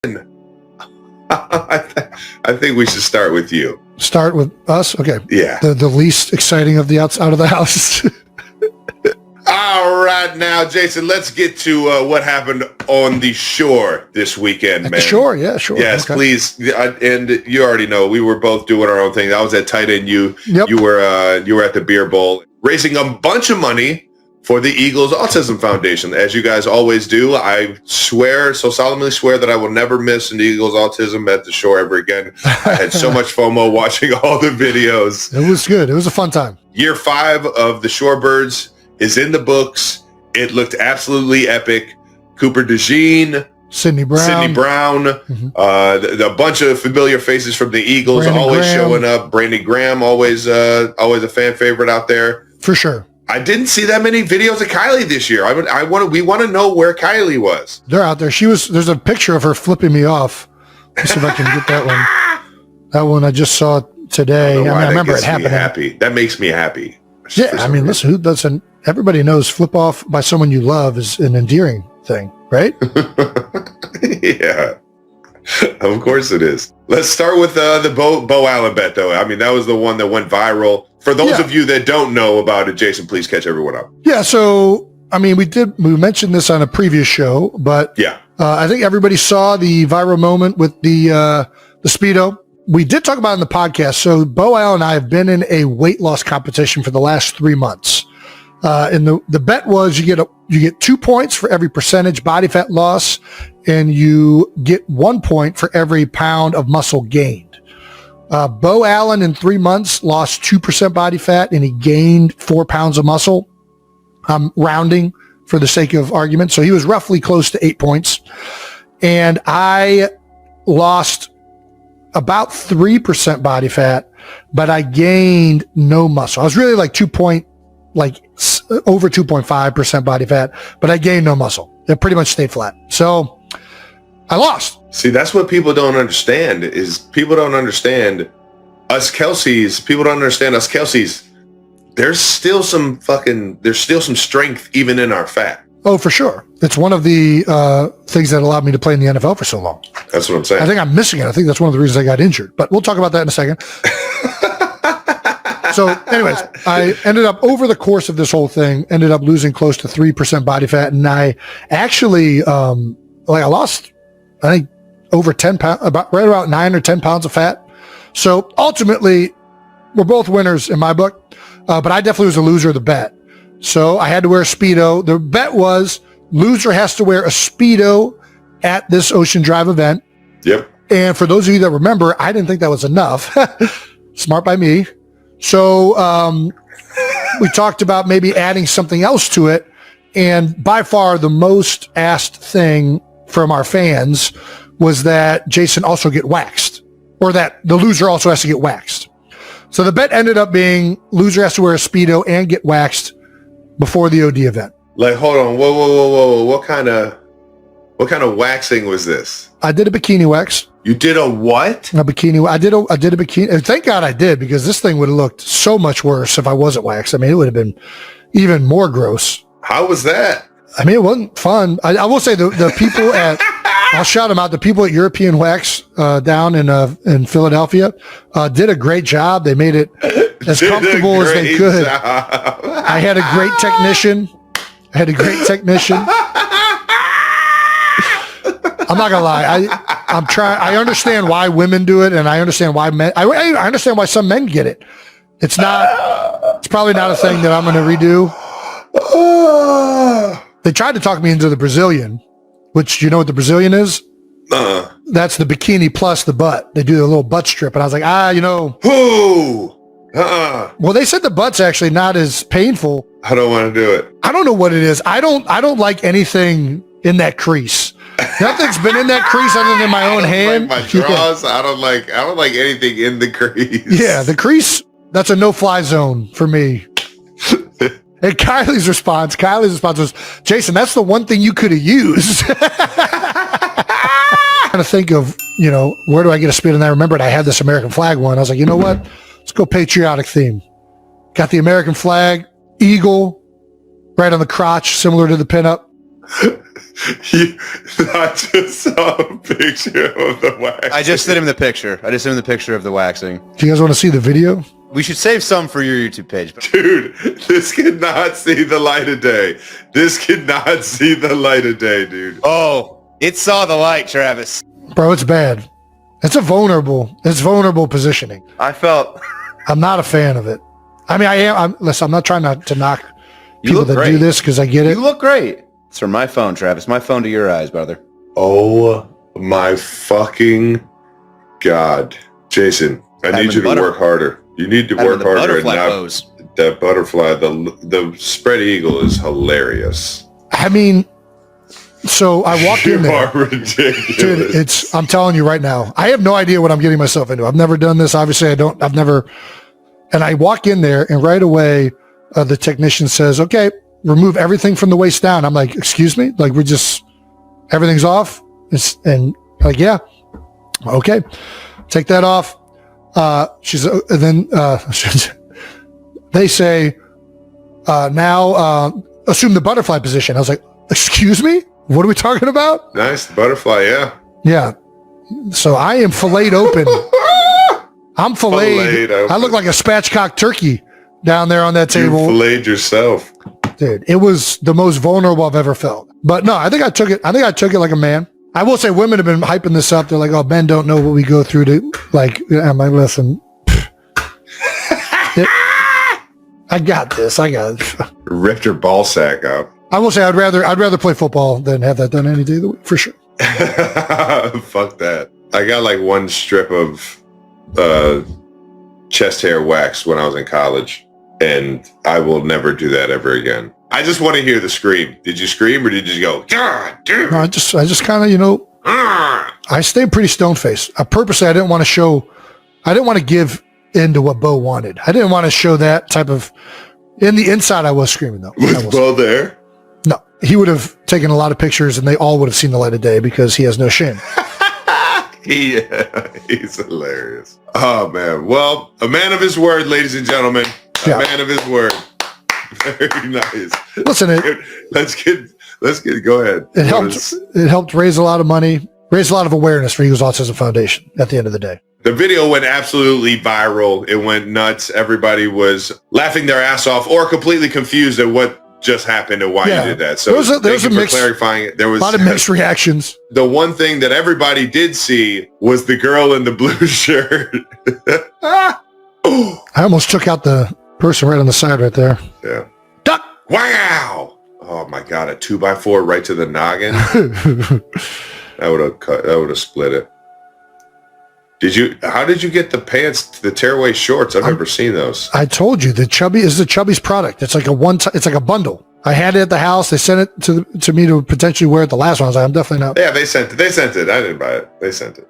I think we should start with you. Start with us? Okay. Yeah. The least exciting of the out of the house. All right, now, Jason, let's get to what happened on the shore this weekend, man. The shore, yeah, sure. Yes, okay. Please. And you already know we were both doing our own thing. I was at tight end. You were at the beer bowl, raising a bunch of money for the Eagles Autism Foundation, as you guys always do. I solemnly swear that I will never miss an Eagles Autism at the shore ever again. I had so much FOMO watching all the videos. It was good. It was a fun time. Year 5 of the Shorebirds is in the books. It looked absolutely epic. Cooper DeJean, Sidney Brown, a bunch of familiar faces from the Eagles showing up. Brandon Graham, always a fan favorite out there. For sure. I didn't see that many videos of Kylie this year. We want to know where Kylie was. They're out there. There's a picture of her flipping me off. Let's see if I can get that one. That one I just saw today. I remember it happening. That makes me happy. Yeah, I mean, listen, who doesn't? Everybody knows flip off by someone you love is an endearing thing, right? Yeah, of course it is. Let's start with the Bo Allen bet, though. I mean, that was the one that went viral. For those of you that don't know about it, Jason, please catch everyone up. Yeah, so, I mean, we mentioned this on a previous show, but yeah, I think everybody saw the viral moment with the Speedo. We did talk about it in the podcast. So Bo Allen and I have been in a weight loss competition for the last 3 months. And the bet was you get 2 points for every percentage body fat loss, and you get 1 point for every pound of muscle gained. Bo Allen in 3 months lost 2% body fat, and he gained 4 pounds of muscle. I'm rounding for the sake of argument. So he was roughly close to 8 points. And I lost about 3% body fat, but I gained no muscle. I was really like over 2.5% body fat, but I gained no muscle. It pretty much stayed flat. So I lost. See, that's what people don't understand is people don't understand us Kelces. People don't understand us Kelces. There's still some strength even in our fat. Oh, for sure. It's one of the things that allowed me to play in the NFL for so long. That's what I'm saying. I think I'm missing it. I think that's one of the reasons I got injured, but we'll talk about that in a second. So anyways, I ended up over the course of this whole thing, ended up losing close to 3% body fat. And I actually, I lost, I think over 10 pounds, right about 9 or 10 pounds of fat. So ultimately we're both winners in my book. But I definitely was a loser of the bet. So I had to wear a Speedo. The bet was loser has to wear a Speedo at this Ocean Drive event. Yep. And for those of you that remember, I didn't think that was enough. Smart by me. So we talked about maybe adding something else to it. And by far the most asked thing from our fans was that Jason also get waxed, or that the loser also has to get waxed. So the bet ended up being loser has to wear a Speedo and get waxed before the OD event. Like, hold on. Whoa. What kind of waxing was this? I did a bikini wax. You did a what? A bikini. I did a bikini. Thank God I did, because this thing would have looked so much worse if I wasn't waxed. I mean, it would have been even more gross. How was that? I mean, it wasn't fun. I will say the people at, I'll shout them out. The people at European Wax down in Philadelphia did a great job. They made it as comfortable as they could. I had a great technician. I'm not gonna lie. I understand why women do it, and I understand why men. I understand why some men get it. It's probably not a thing that I'm gonna redo. They tried to talk me into the Brazilian, which, you know what the Brazilian is? That's the bikini plus the butt. They do a little butt strip, and I was like, Well, they said the butt's actually not as painful. I don't want to do it. I don't know what it is. I don't like anything in that crease. Nothing's been in that crease other than my own hand. Like my draws. Yeah. I don't like anything in the crease. Yeah, the crease, that's a no-fly zone for me. And Kylie's response was, Jason, that's the one thing you could have used. Trying to think of, where do I get a spin? And I remembered I had this American flag one. I was like, you know what? Let's go patriotic theme. Got the American flag, eagle, right on the crotch, similar to the pinup. I just saw a picture of the waxing. I just sent him the picture. Of the waxing. Do you guys want to see the video? We should save some for your YouTube page. Dude, this cannot see the light of day. Dude. Oh, it saw the light, Travis. Bro, it's bad. It's vulnerable positioning. I'm not a fan of it. I mean, I'm not trying to knock people that do this because I get it. You look great. It's from my phone, Travis. My phone to your eyes, brother. Oh my fucking God. Jason, I need you to work harder. You need to work harder and not that butterfly. The spread eagle is hilarious. I mean, so I walk in there. You are ridiculous. Dude, I'm telling you right now, I have no idea what I'm getting myself into. I've never done this. Obviously, and I walk in there and right away, the technician says, okay, remove everything from the waist down. I'm like, excuse me? Like, everything's off? And like, yeah. Okay. Take that off. They say, now, assume the butterfly position. I was like, excuse me? What are we talking about? Nice. Butterfly. Yeah. Yeah. So I am filleted open. I'm filleted. I look like a spatchcock turkey down there on that table. You filleted yourself. Dude, it was the most vulnerable I've ever felt. But no, I think I took it like a man. I will say women have been hyping this up. They're like, oh, men don't know what we go through to, like, I'm like, listen. I got this. Ripped your ball sack up. I will say I'd rather play football than have that done any day of the week, for sure. Fuck that. I got like one strip of chest hair wax when I was in college, and I will never do that ever again. I just want to hear the scream. Did you scream or did you go, God damn? No, I just kind of, I stayed pretty stone-faced. Purposely, I didn't want to give into what Bo wanted. I didn't want to show that type of, in the inside, I was screaming though. Was Bo there? No, he would have taken a lot of pictures and they all would have seen the light of day because he has no shame. He's hilarious. Oh man. Well, a man of his word, ladies and gentlemen. A man of his word. Very nice. Listen, let's get. Go ahead. It helped raise a lot of money, raise a lot of awareness for Eagles Autism Foundation. At the end of the day, the video went absolutely viral. It went nuts. Everybody was laughing their ass off or completely confused at what just happened and why you did that. So there was a mix, clarifying it. There was a lot of mixed reactions. The one thing that everybody did see was the girl in the blue shirt. I almost took out the person right on the side right there. Yeah. Duck! Wow! Oh my God, a 2x4 right to the noggin. That would have split it. How did you get the pants, the tearaway shorts? I've never seen those. I told you, the Chubby's product. It's like it's like a bundle. I had it at the house. They sent it to me to potentially wear it the last one. I was like, I'm definitely not. Yeah, they sent it. I didn't buy it. They sent it.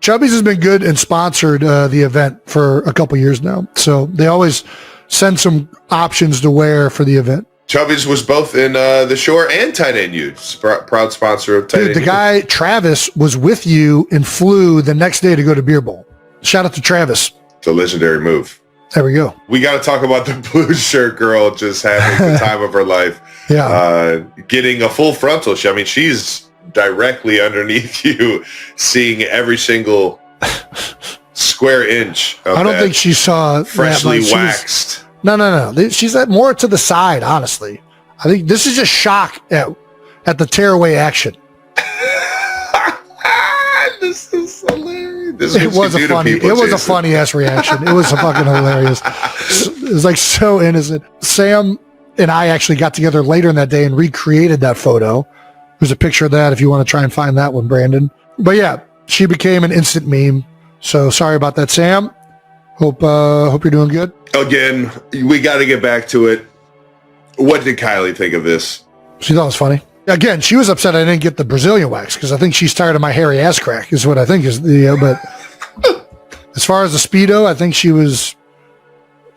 Chubby's has been good and sponsored the event for a couple years now. So they always send some options to wear for the event. Chubby's was both in the Shore and Tight End U. Proud sponsor of Tight End U. The guy, Travis, was with you and flew the next day to go to Beer Bowl. Shout out to Travis. It's a legendary move. There we go. We got to talk about the blue shirt girl just having the time of her life. Yeah. Getting a full frontal. I mean, she's directly underneath you, seeing every single square inch of I don't think she saw freshly waxed. No. She's more to the side, honestly. I think this is just shock at the tearaway action. This is hilarious. It was a funny ass reaction. It was fucking hilarious. It was like so innocent. Sam and I actually got together later in that day and recreated that photo. There's a picture of that if you want to try and find that one, Brandon. But yeah, she became an instant meme. So sorry about that, Sam. Hope you're doing good. Again, we got to get back to it. What did Kylie think of this? She thought it was funny. Again, she was upset I didn't get the Brazilian wax because I think she's tired of my hairy ass crack is what I think is but as far as the Speedo, I think she was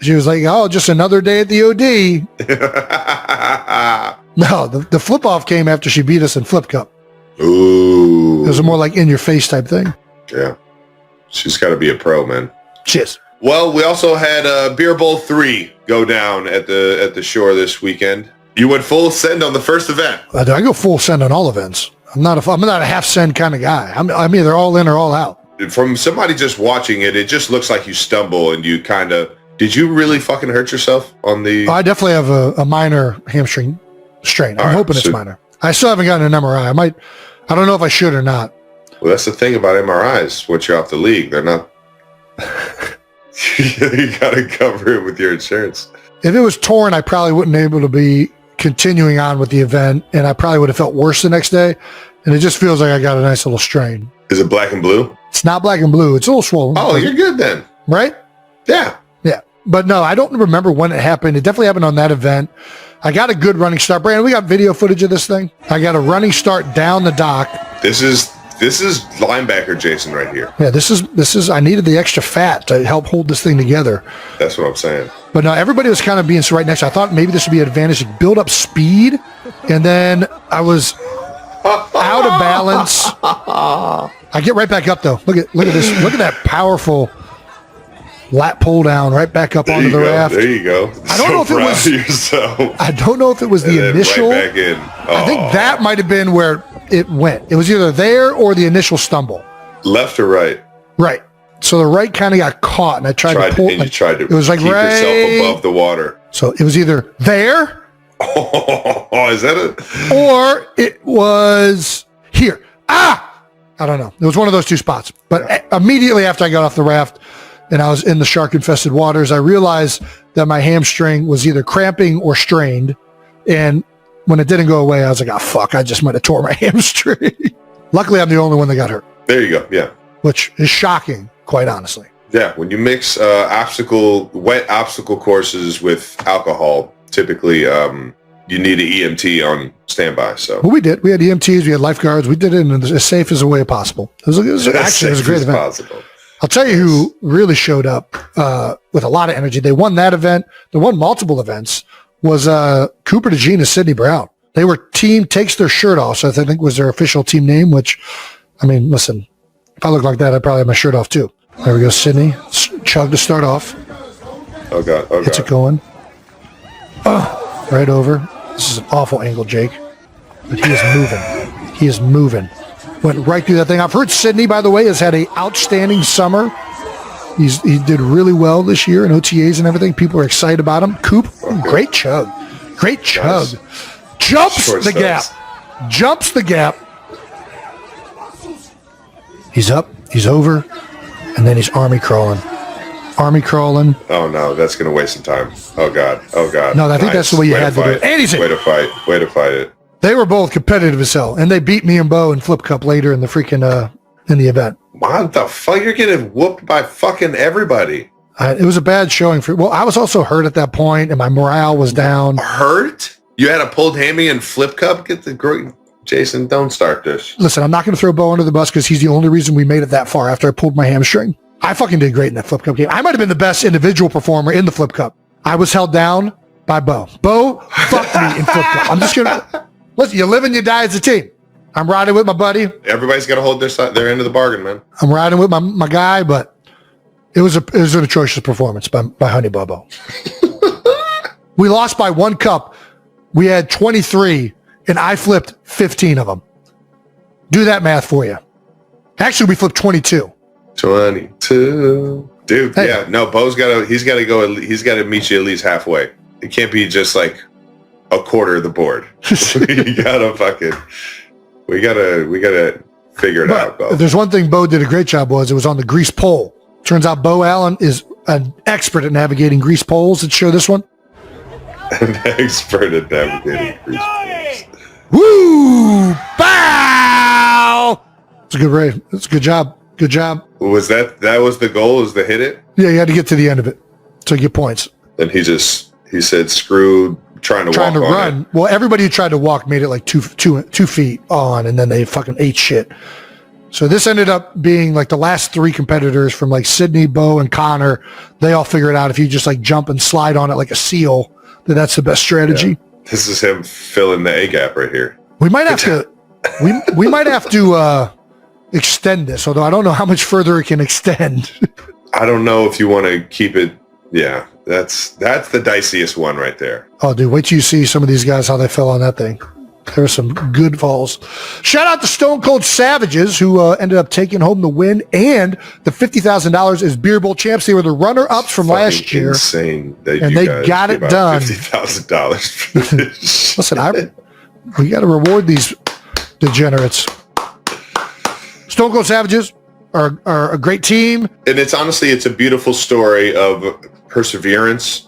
like, oh, just another day at the OD. No, the flip off came after she beat us in Flip Cup. Ooh. It was a more like in your face type thing. Yeah. She's got to be a pro, man. Cheers. Well, we also had Beer Bowl 3 go down at the Shore this weekend. You went full send on the first event. I go full send on all events. I'm not a half send kind of guy. I'm either all in or all out. From somebody just watching it, it just looks like you stumble and you kind of... Did you really fucking hurt yourself on the... I definitely have a minor hamstring strain. I'm hoping it's minor. I still haven't gotten an MRI. I don't know if I should or not. Well, that's the thing about MRIs. Once you're off the league, they're not... You got to cover it with your insurance. If it was torn, I probably wouldn't be able to be continuing on with the event, and I probably would have felt worse the next day. And it just feels like I got a nice little strain. Is it black and blue? It's not black and blue. It's a little swollen. Oh, you're good then. Right? Yeah. Yeah. But no, I don't remember when it happened. It definitely happened on that event. I got a good running start. Brandon, we got video footage of this thing. I got a running start down the dock. This is linebacker Jason right here. Yeah, this is I needed the extra fat to help hold this thing together. That's what I'm saying. But no, everybody was kind of being right next. I thought maybe this would be an advantage to build up speed, and then I was out of balance. I get right back up though. Look at this. Look at that powerful lat pull down right back up onto the raft. There you go. I don't know if it was. I don't know if it was the initial. Right back in. I think that might have been where it went. It was either there or the initial stumble. Left or right? Right. So the right kind of got caught, and I tried to pull. And you tried to. It was like keep right yourself above the water. So it was either there. Oh, is that it? Or it was here. I don't know. It was one of those two spots. But immediately after I got off the raft and I was in the shark-infested waters, I realized that my hamstring was either cramping or strained. And when it didn't go away, I was like, fuck, I just might have tore my hamstring. Luckily, I'm the only one that got hurt. There you go. Yeah. Which is shocking, quite honestly. Yeah. When you mix wet obstacle courses with alcohol, typically you need an EMT on standby. So well, we did. We had EMTs, we had lifeguards. We did it in as safe as a way possible. It was actually a great event. Possible. I'll tell you who really showed up with a lot of energy. They won that event. They won multiple events. Was Cooper DeJean and Sydney Brown. They were team takes their shirt off, so I think was their official team name, which, I mean, listen, if I look like that, I'd probably have my shirt off too. There we go, Sydney. Chug to start off. Oh, God. Oh, Gets it going. Oh, right over. This is an awful angle, Jake. But he is moving. He is moving. Went right through that thing. I've heard Sydney, by the way, has had an outstanding summer. He did really well this year in OTAs and everything. People are excited about him. Coop, great chug. Great chug. Nice. Jumps the gap. Jumps the gap. He's up. He's over. And then he's army crawling. Army crawling. Oh, no. That's going to waste some time. Oh, God. Oh, God. No, I think that's the way you had to do it. And he's in. Way to fight. Way to fight it. They were both competitive as hell. And they beat me and Bo in Flip Cup later in the freaking, in the event. What the fuck? You're getting whooped by fucking everybody. It was a bad showing for. Well, I was also hurt at that point, and my morale was down. Hurt? You had a pulled hammy and Flip Cup? Get the great Jason. Don't start this. Listen, I'm not going to throw Bo under the bus because he's the only reason we made it that far after I pulled my hamstring. I fucking did great in that Flip Cup game. I might have been the best individual performer in the Flip Cup. I was held down by Bo. Bo fucked me in Flip Cup. I'm just gonna listen. You live and you die as a team. I'm riding with my buddy. Everybody's got to hold their end of the bargain, man. I'm riding with my guy, but it was an atrocious performance by Honey Bobo. We lost by 1 cup. We had 23, and I flipped 15 of them. Do that math for you. Actually, we flipped 22. 22. Dude, hey. Yeah. No, Bo's he's got to meet you at least halfway. It can't be just like a quarter of the board. We gotta figure it out, Bo. There's one thing Bo did a great job it was on the grease pole. Turns out Bo Allen is an expert at navigating grease poles. Let's show this one. An expert at navigating grease poles. Woo! Bow! It's a good race. It's a good job. Good job. Was that was the goal, is to hit it? Yeah, you had to get to the end of it to get points. And he said screw trying to run. Well, everybody who tried to walk made it like 2 feet on, and then they fucking ate shit. So this ended up being like the last 3 competitors from like Sydney, Bo, and Connor. They all figured out if you just like jump and slide on it like a seal, that's the best strategy. Yeah. This is him filling the A gap right here. We might have to. we might have to extend this, although I don't know how much further it can extend. I don't know if you want to keep it. Yeah. That's the diciest one right there. Oh, dude, wait till you see some of these guys, how they fell on that thing. There were some good falls. Shout out to Stone Cold Savages, who ended up taking home the win and the $50,000 as Beer Bowl champs. They were the runner-ups from last year. Insane that and you they guys got it done. $50,000 for this. Listen, we got to reward these degenerates. Stone Cold Savages are a great team. And it's a beautiful story of perseverance.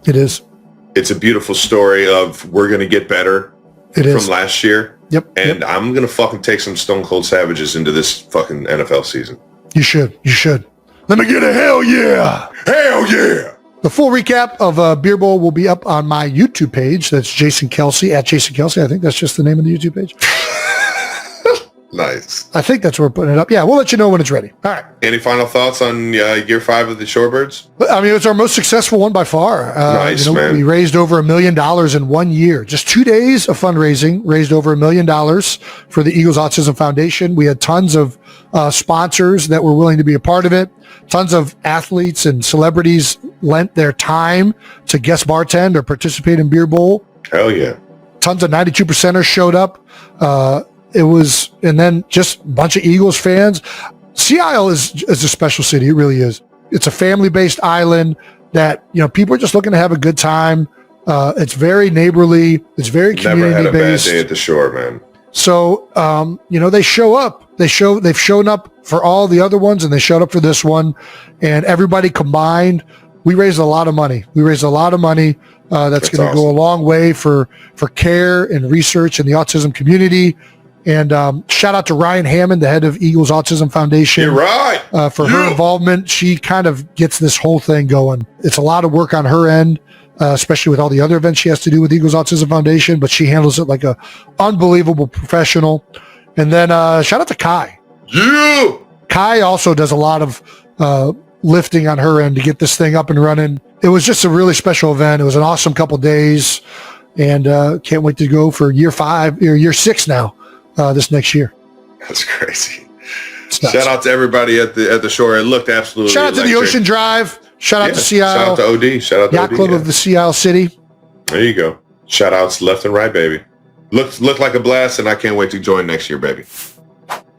It is. It's a beautiful story of we're going to get better. From last year. Yep. And I'm going to fucking take some Stone Cold Savages into this fucking NFL season. You should. Let me get a hell yeah. Hell yeah. The full recap of Beer Bowl will be up on my YouTube page. That's Jason Kelce, at Jason Kelce. I think that's just the name of the YouTube page. Nice. I think that's where we're putting it up. Yeah, we'll let you know when it's ready. All right. Any final thoughts on year 5 of the Shorebirds? I mean, it's our most successful one by far. Nice, man. We raised over $1 million in 1 year. Just 2 days of fundraising, raised over $1 million for the Eagles Autism Foundation. We had tons of sponsors that were willing to be a part of it. Tons of athletes and celebrities lent their time to guest bartend or participate in Beer Bowl. Hell yeah. Tons of 92%ers showed up. And then just a bunch of Eagles fans. Sea Isle is a special city. It really is. It's a family-based island that, people are just looking to have a good time. It's very neighborly. It's very community-based. Never had a bad day at the shore, man. So, they show up. They've shown up for all the other ones, and they showed up for this one. And everybody combined, we raised a lot of money. That's going to go a long way for care and research in the autism community. And shout out to Ryan Hammond, the head of Eagles Autism Foundation. You're right. For her involvement. She kind of gets this whole thing going. It's a lot of work on her end, especially with all the other events she has to do with Eagles Autism Foundation, but she handles it like a unbelievable professional. And then shout out to Kai. Yeah. Kai also does a lot of lifting on her end to get this thing up and running. It was just a really special event. It was an awesome couple days, and can't wait to go for year 6 now. This next year. That's crazy. Shout out to everybody at the shore. It looked absolutely Shout out to the Ocean Drive. Shout out to Sea Isle. Shout out to OD. Shout out to Yacht OD, Club of the Sea Isle City. There you go. Shout outs left and right, baby. Look like a blast, and I can't wait to join next year, baby.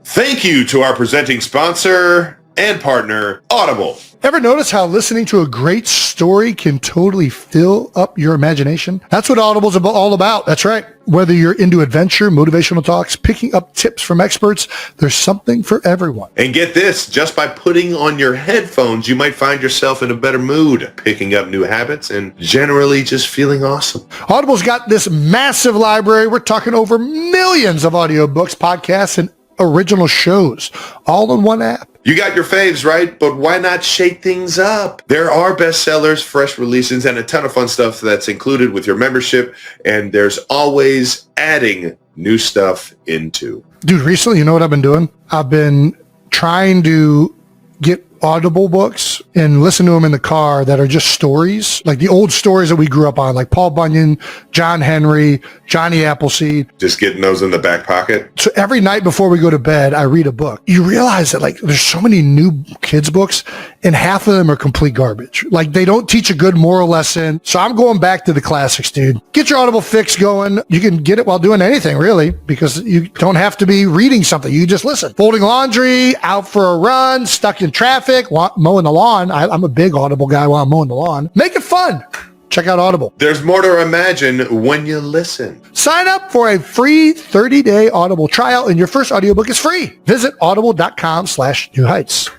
Thank you to our presenting sponsor and partner, Audible. Ever notice how listening to a great story can totally fill up your imagination? That's what Audible's all about. That's right. Whether you're into adventure, motivational talks, picking up tips from experts, there's something for everyone. And get this, just by putting on your headphones, you might find yourself in a better mood, picking up new habits, and generally just feeling awesome. Audible's got this massive library. We're talking over millions of audiobooks, podcasts, and original shows, all in one app. You got your faves, right? But why not shake things up? There are bestsellers, fresh releases, and a ton of fun stuff that's included with your membership. And there's always adding new stuff into. Dude, recently, you know what I've been doing? I've been trying to get Audible books and listen to them in the car that are just stories, like the old stories that we grew up on, like Paul Bunyan, John Henry, Johnny Appleseed. Just getting those in the back pocket. So every night before we go to bed, I read a book. You realize that like there's so many new kids books and half of them are complete garbage. Like they don't teach a good moral lesson. So I'm going back to the classics, dude. Get your Audible fix going. You can get it while doing anything really, because you don't have to be reading something. You just listen. Folding laundry, out for a run, stuck in traffic, mowing the lawn. I'm a big Audible guy while I'm mowing the lawn. Make it fun. Check out Audible. There's more to imagine when you listen. Sign up for a free 30-day Audible trial and your first audiobook is free. Visit audible.com/newheights.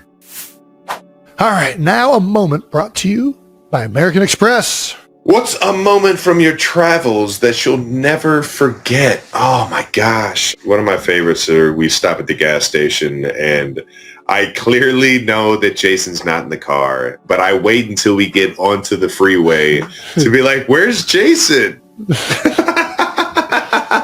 All right, now a moment brought to you by American Express. What's a moment from your travels that you'll never forget? Oh my gosh. One of my favorites are we stop at the gas station and I clearly know that Jason's not in the car, but I wait until we get onto the freeway to be like, where's Jason?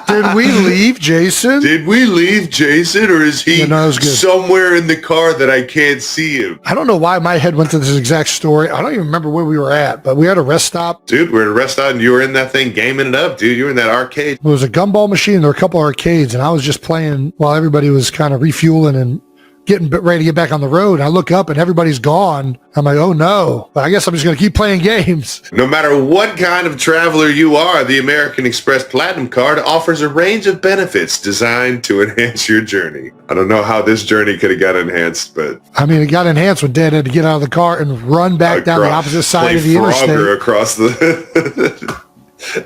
Did we leave Jason? Did we leave Jason, or is he somewhere in the car that I can't see him? I don't know why my head went to this exact story. I don't even remember where we were at, but we had a rest stop. Dude, we're at a rest stop and you were in that thing gaming it up, dude. You were in that arcade. It was a gumball machine. There were a couple arcades, and I was just playing while everybody was kind of refueling and getting ready to get back on the road. I look up and everybody's gone. I'm like, oh no, but I guess I'm just going to keep playing games. No matter what kind of traveler you are, the American Express Platinum Card offers a range of benefits designed to enhance your journey. I don't know how this journey could have got enhanced, but... I mean, it got enhanced when Dad had to get out of the car and run back down the opposite side of the interstate. Across the...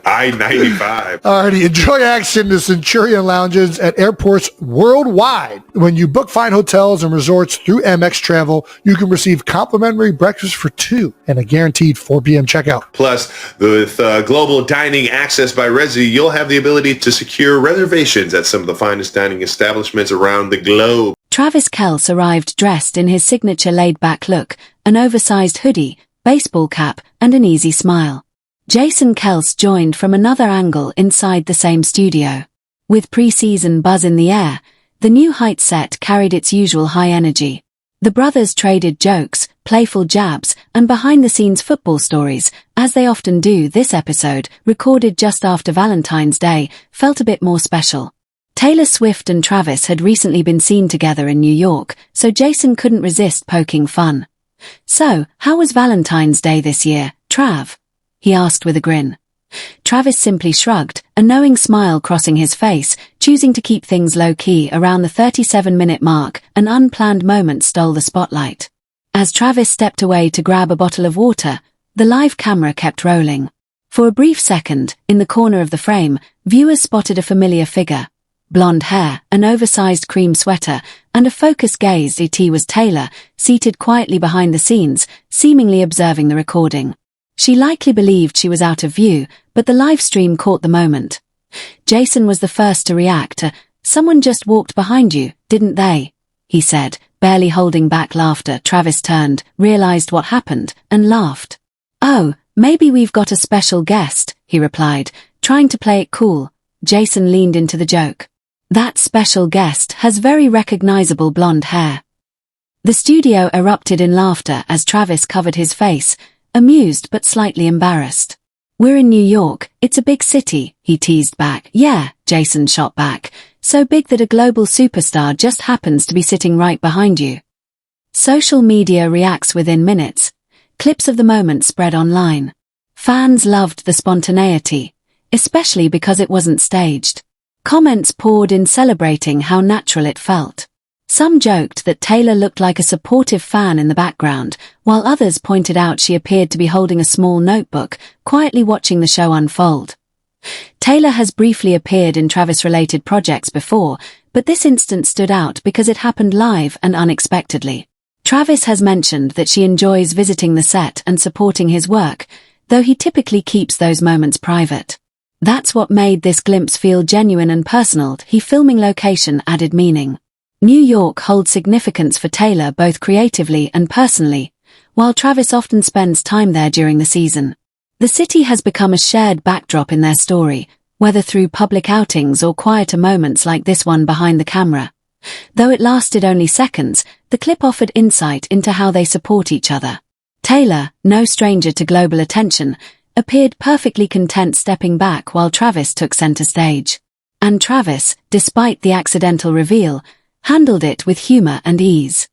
I-95. Alrighty, enjoy action to Centurion Lounges at airports worldwide. When you book fine hotels and resorts through Amex Travel, you can receive complimentary breakfast for 2 and a guaranteed 4 p.m. checkout. Plus, with global dining access by Resi, you'll have the ability to secure reservations at some of the finest dining establishments around the globe. TravisKelce arrived dressed in his signature laid-back look, an oversized hoodie, baseball cap, and an easy smile. Jason Kelce joined from another angle inside the same studio. With pre-season buzz in the air, the New Heights set carried its usual high energy. The brothers traded jokes, playful jabs, and behind-the-scenes football stories, as they often do. This episode, recorded just after Valentine's Day, felt a bit more special. Taylor Swift and Travis had recently been seen together in New York, so Jason couldn't resist poking fun. "So, how was Valentine's Day this year, Trav?" he asked with a grin. Travis simply shrugged, a knowing smile crossing his face, choosing to keep things low-key. Around the 37-minute mark, an unplanned moment stole the spotlight. As Travis stepped away to grab a bottle of water, the live camera kept rolling. For a brief second, in the corner of the frame, viewers spotted a familiar figure. Blonde hair, an oversized cream sweater, and a focused gaze. It was Taylor, seated quietly behind the scenes, seemingly observing the recording. She likely believed she was out of view, but the live stream caught the moment. Jason was the first to react. "Someone just walked behind you, didn't they?" he said, barely holding back laughter. Travis turned, realized what happened, and laughed. "Oh, maybe we've got a special guest," he replied, trying to play it cool. Jason leaned into the joke. "That special guest has very recognizable blonde hair." The studio erupted in laughter as Travis covered his face, amused but slightly embarrassed. "We're in New York, it's a big city," he teased back. "Yeah," Jason shot back, "so big that a global superstar just happens to be sitting right behind you." Social media reacts within minutes. Clips of the moment spread online. Fans loved the spontaneity, especially because it wasn't staged. Comments poured in celebrating how natural it felt. Some joked that Taylor looked like a supportive fan in the background, while others pointed out she appeared to be holding a small notebook, quietly watching the show unfold. Taylor has briefly appeared in Travis-related projects before, but this instance stood out because it happened live and unexpectedly. Travis has mentioned that she enjoys visiting the set and supporting his work, though he typically keeps those moments private. That's what made this glimpse feel genuine and personal. The filming location added meaning. New York holds significance for Taylor both creatively and personally, while Travis often spends time there during the season. The city has become a shared backdrop in their story, whether through public outings or quieter moments like this one behind the camera. Though it lasted only seconds, the clip offered insight into how they support each other. Taylor, no stranger to global attention, appeared perfectly content stepping back while Travis took center stage. And Travis, despite the accidental reveal, handled it with humor and ease.